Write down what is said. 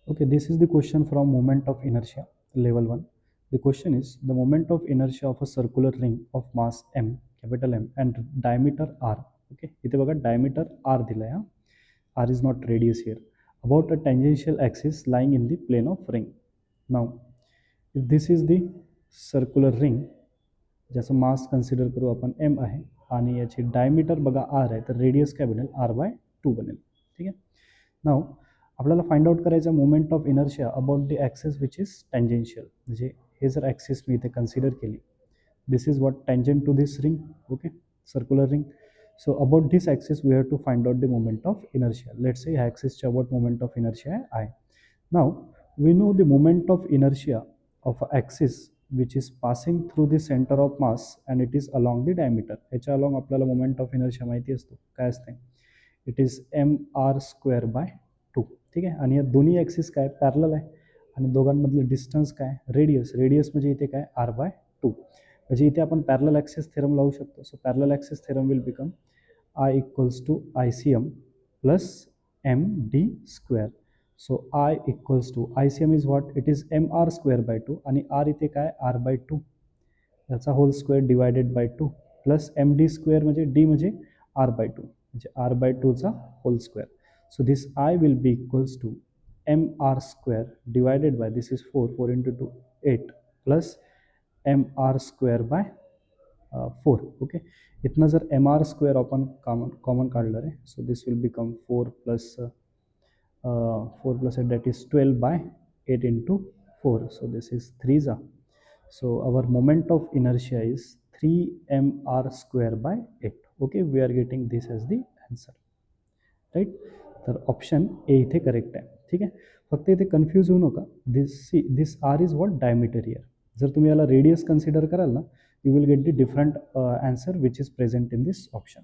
Okay, this is the question from moment of inertia, level 1. The question is the moment of inertia of a circular ring of mass m, capital M, and diameter r. Okay, इथे बघा diameter r दिलाय हा. R is not radius here. About a tangential axis lying in the plane of ring. Now, if this is the circular ring, ज्याचं मास consider करू आपण m आहे आणि याची डायमीटर बघा r आहे, तर रेडियस काय बनेल r/2 बनेल. ठीक आहे. नाव आपल्याला फाइंड आउट करायचं moment of inertia about the axis which is tangential. म्हणजे हे जर ॲक्सिस मी इथे कन्सिडर केली, this is what tangent to this ring. Okay, circular ring. So about this axis we have to find out the moment of inertia. Let's say ह्या ॲक्सिसच्या about moment of inertia आहे. Now we know the moment of inertia of a axis which is passing through the centre of mass and it is along the diameter. ह्याच्या along आपल्याला moment of inertia माहिती असतो, काय असते, it is mr²/2. ठीक आहे. आणि या दोन्ही ॲक्सिस काय पॅरलल आहे आणि दोघांमधले डिस्टन्स काय रेडियस. रेडियस म्हणजे इथे काय r/2. म्हणजे इथे आपण पॅरलल ॲक्सिस थेरम लावू शकतो. So parallel axis theorem will become I = ICM plus md². So I = ICM is what, it is mr²/2 आणि r इथे काय r/2 याचा whole square divided by 2 plus md² म्हणजे d म्हणजे r/2 म्हणजे r/2चा whole square. So this I will be equals to mr² divided by, this is 4 into 2 8 plus mr²/4. Okay, इतना जर mr² आपण कॉमन काढलं रे, so this will become 4 plus 8, that is 12/8 into 4. So this is 3 जा. So our moment of inertia is 3mr²/8. Okay, we are getting this as the answer. Right. तर option A इथे correct आहे. ठीक आहे. फक्त इथे कन्फ्यूज होऊ नका. This R is what diameter here. जर तुम्ही याला रेडियस कन्सिडर कराल ना, you will get the different answer which is present in this option.